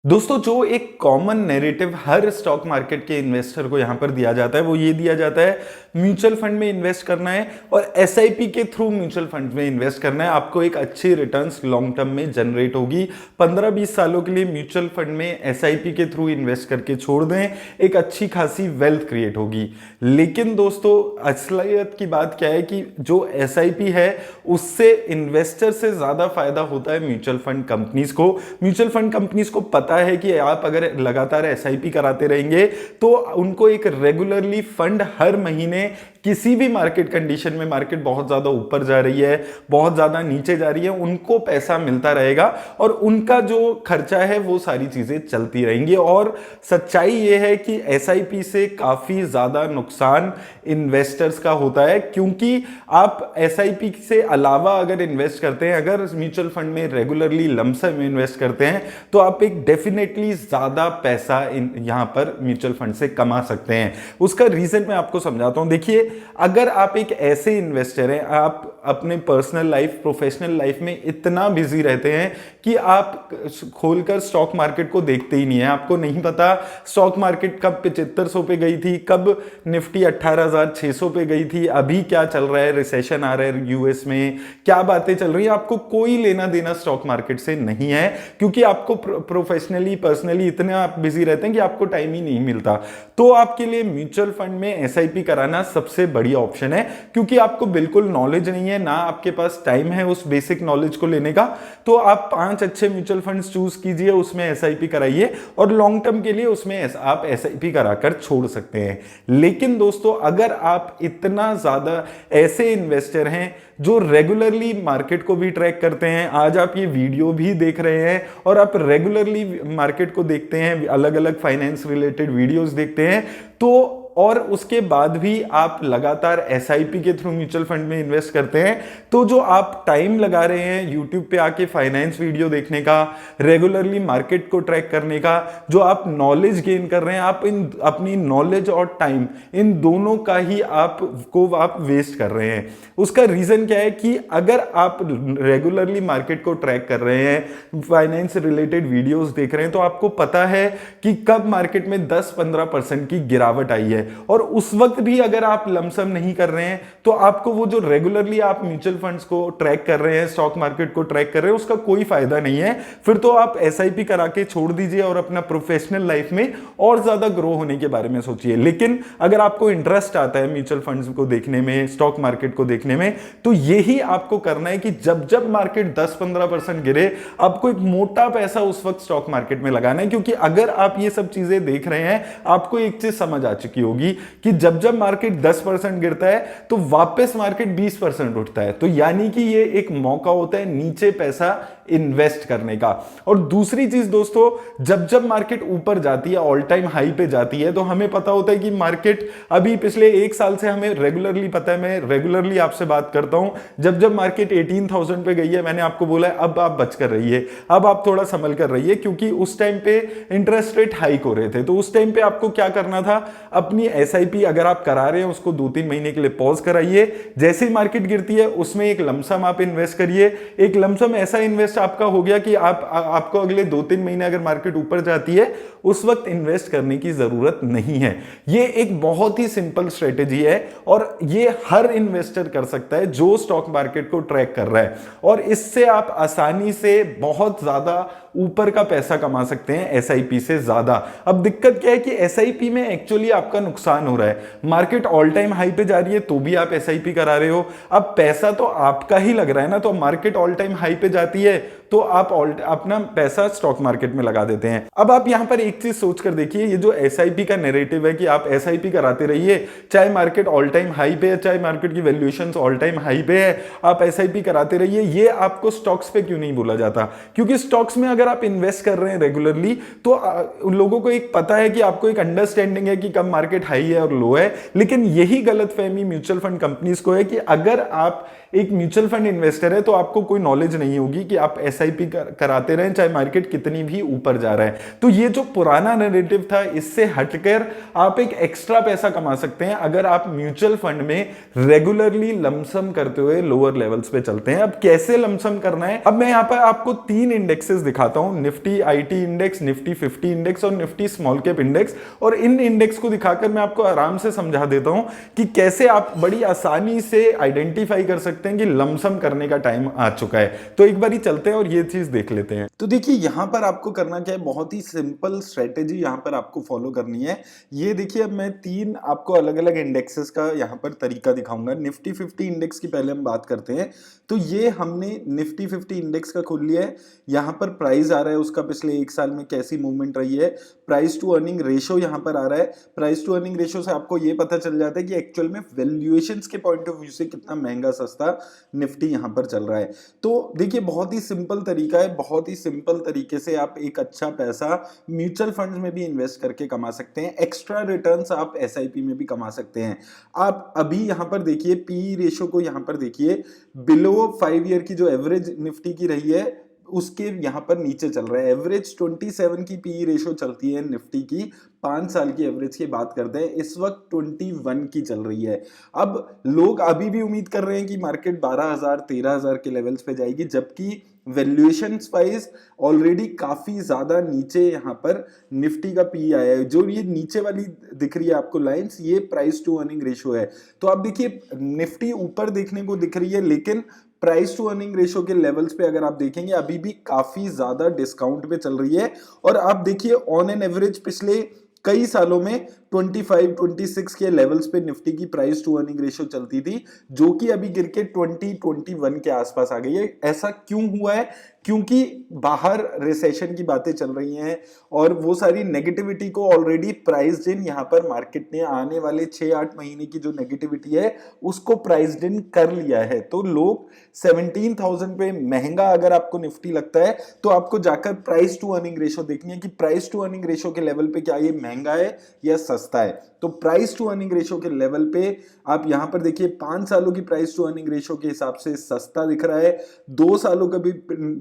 दोस्तों, जो एक कॉमन नैरेटिव हर स्टॉक मार्केट के इन्वेस्टर को यहां पर दिया जाता है वो ये दिया जाता है म्यूचुअल फंड में इन्वेस्ट करना है और एसआईपी के थ्रू म्यूचुअल फंड में इन्वेस्ट करना है। आपको एक अच्छी रिटर्न्स लॉन्ग टर्म में जनरेट होगी। 15-20 सालों के लिए म्यूचुअल फंड में एसआईपी के थ्रू इन्वेस्ट करके छोड़ दें, एक अच्छी खासी वेल्थ क्रिएट होगी। लेकिन दोस्तों, असलियत की बात क्या है कि जो एसआईपी है उससे इन्वेस्टर से ज्यादा फायदा होता है म्यूचुअल फंड कंपनीज को। म्यूचुअल फंड कंपनीज को पता है कि आप अगर लगातार एसआईपी कराते रहेंगे तो उनको एक रेगुलरली फंड हर महीने किसी भी मार्केट कंडीशन में, मार्केट बहुत ज्यादा ऊपर जा रही है, बहुत ज्यादा नीचे जा रही है, उनको पैसा मिलता रहेगा और उनका जो खर्चा है वो सारी चीजें चलती रहेंगी। और सच्चाई ये है कि एसआईपी से काफी ज्यादा नुकसान इन्वेस्टर्स का होता है, क्योंकि आप एसआईपी से अलावा अगर इन्वेस्ट करते हैं, अगर म्यूचुअल फंड में रेगुलरली लमसम में इन्वेस्ट करते हैं तो आप एक डेफिनेटली ज्यादा पैसा यहां पर म्यूचुअल फंड से कमा सकते हैं। उसका रीजन मैं आपको समझाता हूं। देखिए, अगर आप एक ऐसे इन्वेस्टर हैं, आप अपने पर्सनल लाइफ, प्रोफेशनल लाइफ में इतना बिजी रहते हैं कि आप खोलकर स्टॉक मार्केट को देखते ही नहीं है, आपको नहीं पता स्टॉक मार्केट कब 7500 पे गई थी, कब निफ्टी 18,600 पे गई थी, अभी क्या चल रहा है, रिसेशन आ रहा है यूएस में, क्या बातें चल रही है, आपको कोई लेना देना स्टॉक मार्केट से नहीं है, क्योंकि आपको प्रोफेशनली, पर्सनली इतने आप बिजी रहते हैं कि आपको टाइम ही नहीं मिलता। तो आपके लिए म्यूचुअल फंड में एसआईपी कराना सबसे बढ़िया ऑप्शन है, क्योंकि आपको बिल्कुल नॉलेज नहीं है, ना आपके पास टाइम है उस बेसिक नॉलेज को लेने का। तो आप 5 अच्छे म्यूचुअल फंड्स चूज कीजिए, उसमें एसआईपी कराइए और लॉन्ग टर्म के लिए उसमें आप एसआईपी कराकर छोड़ सकते हैं। लेकिन दोस्तों, अगर आप इतना ज्यादा ऐसे इन्वेस्टर हैं जो रेगुलरली मार्केट को भी ट्रैक करते हैं, आज आप ये वीडियो भी देख रहे हैं और आप रेगुलरली मार्केट को देखते हैं, अलग अलग फाइनेंस रिलेटेड वीडियोस देखते हैं, तो और उसके बाद भी आप लगातार एसआईपी के थ्रू म्यूचुअल फंड में इन्वेस्ट करते हैं, तो जो आप टाइम लगा रहे हैं यूट्यूब पे आके फाइनेंस वीडियो देखने का, रेगुलरली मार्केट को ट्रैक करने का, जो आप नॉलेज गेन कर रहे हैं, आप इन अपनी नॉलेज और टाइम, इन दोनों का ही आप वेस्ट कर रहे हैं। उसका रीजन क्या है कि अगर आप रेगुलरली मार्केट को ट्रैक कर रहे हैं, फाइनेंस रिलेटेड वीडियोस देख रहे हैं, तो आपको पता है कि कब मार्केट में 10-15% की गिरावट आई है। और उस वक्त भी अगर आप लमसम नहीं कर रहे हैं तो आपको वो जो रेगुलरली आप म्यूचुअल फंड्स को ट्रैक कर रहे हैं, स्टॉक मार्केट को ट्रैक कर रहे हैं, उसका कोई फायदा नहीं है। फिर तो आप एसआईपी करा के छोड़ दीजिए और अपना प्रोफेशनल लाइफ में और ज्यादा ग्रो होने के बारे में सोचिए। लेकिन अगर आपको इंटरेस्ट आता है म्यूचुअल फंड्स को देखने में, स्टॉक मार्केट को देखने में, तो यही आपको करना है कि जब जब मार्केट 10-15% गिरे, आपको एक मोटा पैसा उस वक्त स्टॉक मार्केट में लगाना है। क्योंकि अगर आप ये सब चीजें देख रहे हैं, आपको एक चीज समझ आ चुकी होगी कि जब जब मार्केट 10% गिरता है तो वापस मार्केट 20% उठता है। तो यानी कि ये एक मौका होता है नीचे पैसा इन्वेस्ट करने का। और दूसरी चीज दोस्तों, जब जब मार्केट ऊपर जाती है, ऑल टाइम हाई पे जाती है, तो हमें पता होता है कि मार्केट अभी पिछले 1 साल से हमें रेगुलरली पता है, मैं रेगुलरली आपसे बात करता हूं, जब जब मार्केट 18,000 पे गई है, मैंने आपको बोला है अब आप बच कर रहिए, अब आप थोड़ा संभल कर रहिए, क्योंकि उस टाइम पे इंटरेस्ट रेट हाइक हो रहे थे। तो उस टाइम पे आपको क्या करना था, अपनी एसआईपी अगर आप करा रहे हैं उसको 2-3 महीने के लिए पॉज कराइए। जैसे ही मार्केट गिरती है उसमें एक लमसम आप इन्वेस्ट करिए। एक लमसम ऐसा इन्वेस्ट आपका हो गया कि आपको अगले 2-3 महीने अगर मार्केट ऊपर जाती है उस वक्त इन्वेस्ट करने की जरूरत नहीं है। ये एक बहुत ही सिंपल स्ट्रेटेजी है और ये हर इन्वेस्टर कर सकता है जो स्टॉक मार्केट को ट्रैक कर रहा है, और इससे आप आसानी से बहुत ज्यादा ऊपर का पैसा कमा सकते हैं एसआईपी से ज्यादा। अब दिक्कत क्या है कि एसआईपी में एक्चुअली आपका नुकसान हो रहा है। मार्केट ऑल टाइम हाई पे जा रही है तो भी आप एसआईपी करा रहे हो, अब पैसा तो आपका ही लग रहा है ना। तो मार्केट ऑल टाइम हाई पे जाती है तो आप अपना पैसा स्टॉक मार्केट में लगा देते हैं। अब आप यहां पर एक चीज सोच कर देखिए, ये जो एसआईपी का नैरेटिव है कि आप एसआईपी कराते रहिए, चाहे मार्केट ऑल टाइम हाई पे है, चाहे मार्केट की वैल्यूएशंस ऑल टाइम हाई पे है, आप एसआईपी कराते रहिए, ये आपको स्टॉक्स पे क्यों नहीं बोला जाता? क्योंकि स्टॉक्स में अगर आप इन्वेस्ट कर रहे हैं रेगुलरली तो उन लोगों को एक पता है कि आपको एक अंडरस्टैंडिंग है कि कब मार्केट हाई है और लो है। लेकिन यही गलतफहमी म्यूचुअल फंड कंपनीज को है कि अगर आप एक म्यूचुअल फंड इन्वेस्टर है तो आपको कोई नॉलेज नहीं होगी कि आप एस एसआईपी कराते रहें, चाहे मार्केट कितनी भी ऊपर जा रहा है। तो ये जो पुराना नैरेटिव था, इससे हटकर आप एक एक्स्ट्रा पैसा कमा सकते हैं अगर आप म्यूचुअल फंड में रेगुलरली लमसम करते हुए लोअर लेवल्स पे चलते हैं। अब कैसे लमसम करना है, अब मैं यहां पर आपको 3 इंडेक्सेस दिखाता हूं, Nifty IT index, Nifty 50 index और निफ्टी स्मॉल कैप इंडेक्स। और इन इंडेक्स को दिखाकर मैं आपको आराम से समझा देता हूं कि कैसे आप बड़ी आसानी से आइडेंटिफाई कर सकते हैं कि लमसम करने का टाइम आ चुका है। तो एक बार ही चलते हैं और ये चीज देख लेते हैं। तो देखिए यहां पर आपको करना क्या है, बहुत ही सिंपल स्ट्रेटेजी यहां पर आपको फॉलो करनी है। ये देखिए अब मैं 3 आपको अलग अलग इंडेक्सेस का यहां पर तरीका दिखाऊंगा। निफ्टी 50 इंडेक्स की पहले हम बात करते हैं। तो ये हमने निफ्टी 50 इंडेक्स का खोल लिया है। यहां पर प्राइस आ रहा है उसका पिछले 1 साल में कैसी मूवमेंट रही है। प्राइस टू अर्निंग रेशो यहां पर आ रहा है। प्राइस टू अर्निंग रेशो से आपको ये पता चल जाता है कि एक्चुअल में वैल्यूएशंस के पॉइंट ऑफ व्यू से कितना महंगा सस्ता निफ्टी यहां पर चल रहा है। तो देखिए बहुत ही सिंपल तरीका है, बहुत ही सिंपल तरीके से आप एक अच्छा पैसा म्यूचुअल फंड्स में भी इन्वेस्ट करके कमा सकते हैं। एक्स्ट्रा रिटर्न्स आप एसआईपी में भी कमा सकते हैं। आप अभी यहां पर देखिए पी रेशो को यहां पर देखिए, बिलो 5 ईयर की जो एवरेज निफ्टी की रही है उसके यहां पर नीचे चल रहा है। एवरेज 27 की पी रेशो चलती है निफ्टी की, 5 साल की एवरेज की बात करते हैं, इस वक्त 21 की चल रही है। अब लोग अभी भी उम्मीद कर रहे हैं कि मार्केट 12,000 13,000 के लेवल्स पे जाएगी, जबकि वैल्यूएशंस वाइज ऑलरेडी काफी ज्यादा नीचे यहां पर निफ्टी का पी आया है। जो ये नीचे वाली दिख रही है आपको लाइंस, ये प्राइस टू अर्निंग रेशो है। तो आप देखिए निफ्टी ऊपर देखने को दिख रही है, लेकिन प्राइस टू अर्निंग रेशो के लेवल्स पे अगर आप देखेंगे अभी भी काफी ज्यादा डिस्काउंट पे चल रही है। और आप देखिए ऑन एन एवरेज पिछले कई सालों में 25 26 के लेवल्स पे निफ्टी की प्राइस टू अर्निंग रेशियो चलती थी, जो कि अभी गिर के 21 के आसपास आ गई है। ऐसा क्यों हुआ है? क्योंकि बाहर रिसेशन की बातें चल रही हैं और वो सारी नेगेटिविटी को ऑलरेडी प्राइस्ड इन यहां पर मार्केट ने आने वाले 6-8 महीने की जो नेगेटिविटी है उसको प्राइस्ड इन कर लिया है। तो लोग 17,000 पे महंगा अगर आपको निफ्टी लगता है तो आपको जाकर प्राइस टू अर्निंग रेशियो देखनी है कि प्राइस टू अर्निंग रेशियो के लेवल पे क्या ये महंगा है या सस्ता है। तो प्राइस टू अर्निंग रेशियो के लेवल पे आप यहां पर देखिए 5 सालों की प्राइस टू अर्निंग रेशियो के हिसाब से सस्ता दिख रहा है, 2 सालों का भी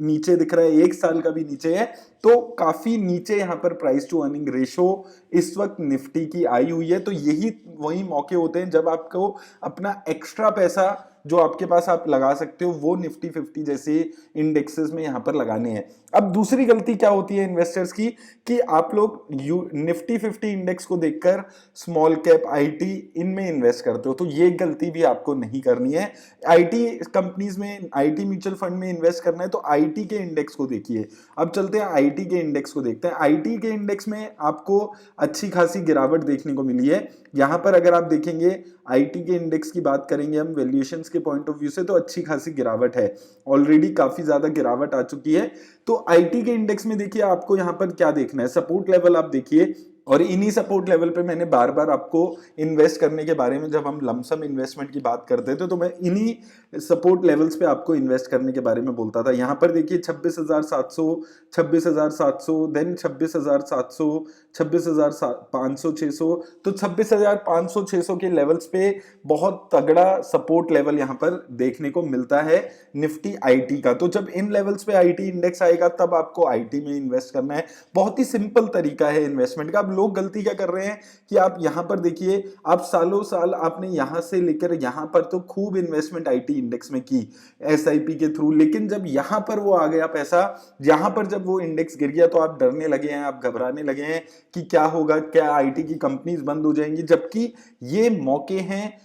नीचे दिख रहा है, 1 साल का भी नीचे है। तो काफी नीचे यहां पर प्राइस टू अर्निंग रेशियो इस वक्त निफ्टी की आई हुई है। तो यही वही मौके होते हैं जब आपको अपना एक्स्ट्रा पैसा जो आपके पास आप लगा सकते हो वो निफ्टी 50 जैसे इंडेक्सेस में यहां पर लगाने हैं। अब दूसरी गलती क्या होती है इन्वेस्टर्स की कि आप लोग निफ्टी 50 इंडेक्स को देखकर स्मॉल कैप आईटी इनमें इन्वेस्ट करते हो। तो ये गलती भी आपको नहीं करनी है। आईटी कंपनीज में, आईटी म्यूचुअल फंड में इन्वेस्ट करना है तो आईटी के इंडेक्स को देखिए। अब चलते हैं आईटी के इंडेक्स को देखते हैं। आईटी के इंडेक्स में आपको अच्छी खासी गिरावट देखने को मिली है। यहां पर अगर आप देखेंगे आईटी के इंडेक्स की बात करेंगे हम वैल्यूएशंस के पॉइंट ऑफ व्यू से, तो अच्छी खासी गिरावट है, ऑलरेडी काफी ज्यादा गिरावट आ चुकी है। तो आईटी के इंडेक्स में देखिए आपको यहां पर क्या देखना है, सपोर्ट लेवल आप देखिए। और इन्हीं सपोर्ट लेवल पे मैंने बार बार आपको इन्वेस्ट करने के बारे में, जब हम लमसम इन्वेस्टमेंट की बात करते थे तो मैं इन्हीं सपोर्ट लेवल्स पे आपको इन्वेस्ट करने के बारे में बोलता था। यहां पर देखिए 26,700, 26,700, देन 26,700, 26,500, 600। तो 26,500, 600 के लेवल्स पे बहुत तगड़ा सपोर्ट लेवल यहां पर देखने को मिलता है निफ्टी आईटी का। तो जब इन लेवल्स पे आईटी इंडेक्स आएगा तब आपको आईटी में इन्वेस्ट करना है। बहुत ही सिंपल तरीका है इन्वेस्टमेंट का। लोग गलती क्या कर रहे हैं कि आप यहां पर देखिए, आप सालों साल आपने यहां से लेकर यहां पर तो खूब इन्वेस्टमेंट आईटी इंडेक्स में की एसआईपी के थ्रू, लेकिन जब यहां पर वो आ गया पैसा, यहां पर जब वो इंडेक्स गिर गया तो आप डरने लगे हैं, आप घबराने लगे हैं कि क्या होगा, क्या आईटी की कंपनीज बंद हो जाएंगी। जबकि ये मौके हैं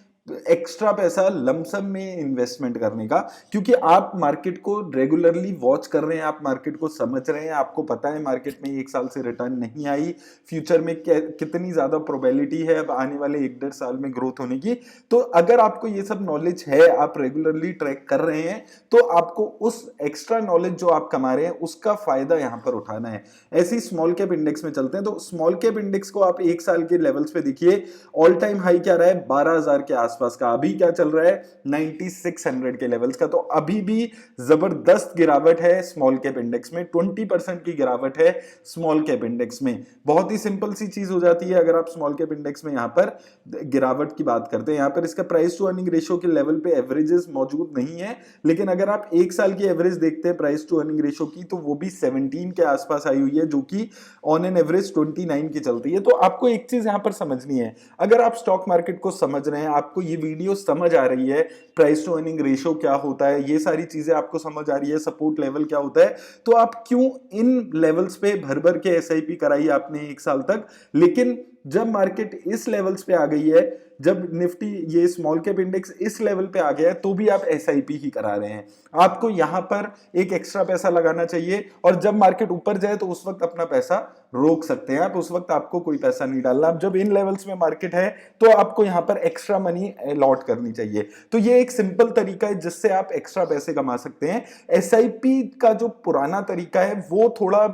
एक्स्ट्रा पैसा लमसम में इन्वेस्टमेंट करने का, क्योंकि आप मार्केट को रेगुलरली वॉच कर रहे हैं, आप मार्केट को समझ रहे हैं, आपको पता है मार्केट में 1 साल से रिटर्न नहीं आई, फ्यूचर में कितनी ज्यादा प्रोबेबिलिटी है अब आने वाले 1-1.5 साल में ग्रोथ होने की। तो अगर आपको ये सब नॉलेज है, आप रेगुलरली ट्रैक कर रहे हैं, तो आपको उस एक्स्ट्रा नॉलेज जो आप कमा रहे हैं उसका फायदा यहां पर उठाना है। ऐसे ही स्मॉल कैप इंडेक्स में चलते हैं। तो स्मॉल कैप इंडेक्स को आप 1 साल के लेवल्स पे देखिए, ऑल टाइम हाई क्या रहा है 12,000 के आसपास आसपास का, अभी क्या चल रहा है 9600 के लेवल्स का। तो अभी भी जबरदस्त गिरावट है स्मॉल कैप इंडेक्स में, 20% की गिरावट है स्मॉल कैप इंडेक्स में। बहुत ही सिंपल सी चीज हो जाती है अगर आप स्मॉल कैप इंडेक्स में यहां पर गिरावट की बात करते हैं। यहां पर इसका प्राइस टू अर्निंग रेशियो के लेवल पे एवरेजेस मौजूद नहीं है, लेकिन अगर आप एक साल की एवरेज देखते हैं प्राइस टू अर्निंग रेशियो की, तो वो भी 17 के आसपास आई हुई है, जो कि ऑन एन एवरेज 29 की चलती है। तो आपको एक चीज यहां पर समझनी है, अगर आप स्टॉक मार्केट को समझ रहे हैं, आपको ये वीडियो समझ आ रही है, प्राइस टू अर्निंग रेशियो क्या होता है, ये सारी चीजें आपको समझ आ रही है, सपोर्ट लेवल क्या होता है, तो आप क्यों इन लेवल्स पे भर भर के एसआईपी कराई आपने एक साल तक। लेकिन जब मार्केट इस लेवल्स पे आ गई है, जब निफ्टी ये स्मॉल कैप इंडेक्स इस लेवल पे आ गया है, तो भी आप एसआईपी ही करा रहे हैं। आपको यहां पर एक एक्स्ट्रा पैसा लगाना चाहिए, और जब मार्केट ऊपर जाए तो उस वक्त अपना पैसा रोक सकते हैं आप, उस वक्त आपको कोई पैसा नहीं डालना। अब जब इन लेवल्स में मार्केट है तो आपको यहां पर एक्स्ट्रा मनी अलॉट करनी चाहिए। तो ये एक सिंपल तरीका है जिससे आप एक्स्ट्रा पैसे कमा सकते हैं। एसआईपी का जो पुराना तरीका है वो थोड़ा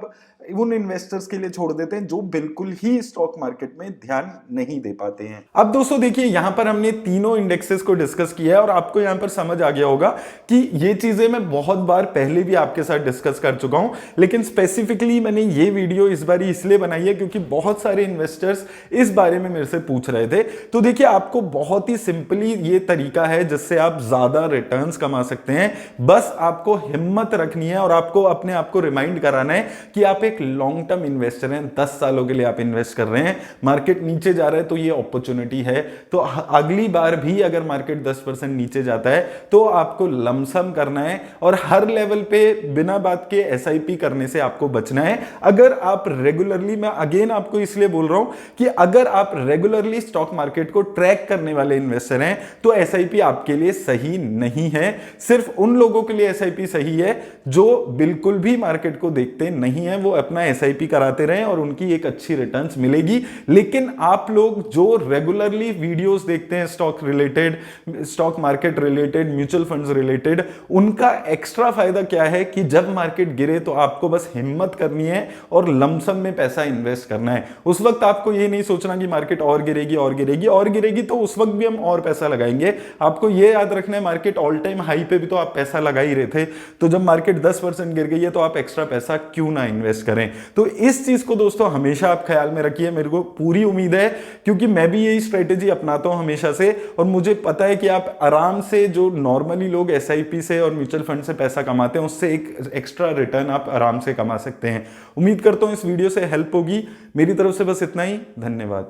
उन इन्वेस्टर्स के लिए छोड़ देते हैं जो बिल्कुल ही स्टॉक मार्केट में ध्यान नहीं दे पाते हैं। अब दोस्तों देखिए, यहां पर हमने तीनों इंडेक्सेस को डिस्कस किया है और आपको यहां पर समझ आ गया होगा कि ये चीजें मैं बहुत बार पहले भी आपके साथ डिस्कस कर चुका हूं, लेकिन स्पेसिफिकली मैंने ये वीडियो इस बार इसलिए बनाई है क्योंकि बहुत सारे इन्वेस्टर्स इस बारे में मेरे से पूछ रहे थे। तो देखिए, आपको बहुत ही सिंपली ये तरीका है जिससे आप ज्यादा रिटर्न्स कमा सकते हैं। बस आपको हिम्मत रखनी है और आपको अपने आप को रिमाइंड कराना है कि आप एक लॉन्ग टर्म इन्वेस्टर हैं, 10 सालों के लिए आप इन्वेस्ट कर रहे हैं। मार्केट नीचे जा रहा है तो ये अपॉर्चुनिटी है, तो अगली बार भी अगर मार्केट 10% नीचे जाता है तो आपको लमसम करना है और हर लेवल पे बिना बात के एसआईपी करने से आपको बचना है। अगर आप रेगुलरली, मैं अगेन आपको इसलिए बोल रहा हूं कि अगर आप रेगुलरली स्टॉक मार्केट को ट्रैक करने वाले इन्वेस्टर हैं तो एसआईपी आपके लिए सही नहीं है। सिर्फ उन लोगों के लिए एसआईपी सही है जो बिल्कुल भी मार्केट को देखते नहीं है, वो अपना एसआईपी कराते रहें और उनकी एक अच्छी रिटर्न्स मिलेगी। लेकिन आप लोग जो रेगुलरली वीडियोस देखते हैं stock related, stock market related, mutual funds related, उनका एक्स्ट्रा फायदा क्या है कि जब मार्केट गिरे तो आपको बस हिम्मत करनी है और लमसम में पैसा इन्वेस्ट करना है। उस वक्त आपको ये नहीं सोचना कि मार्केट और गिरेगी और गिरेगी और गिरेगी, तो उस वक्त भी हम और पैसा लगाएंगे। आपको ये याद रखना है, मार्केट ऑल टाइम हाई पे भी तो आप पैसा लगा ही रहे थे, तो जब मार्केट 10% गिर गई है तो आप एक्स्ट्रा पैसा क्यों ना इन्वेस्ट करें। तो इस चीज को दोस्तों हमेशा आप ख्याल में रखिए। मेरे को पूरी उम्मीद है, क्योंकि मैं भी यही स्ट्रेटेजी अपनाता हूं हमेशा से, और मुझे पता है कि आप आराम से, जो नॉर्मली लोग एसआईपी से और म्यूचुअल फंड से पैसा कमाते हैं, उससे एक एक्स्ट्रा रिटर्न आप आराम से कमा सकते हैं। उम्मीद करता हूं इस वीडियो से हेल्प होगी। मेरी तरफ से बस इतना ही, धन्यवाद।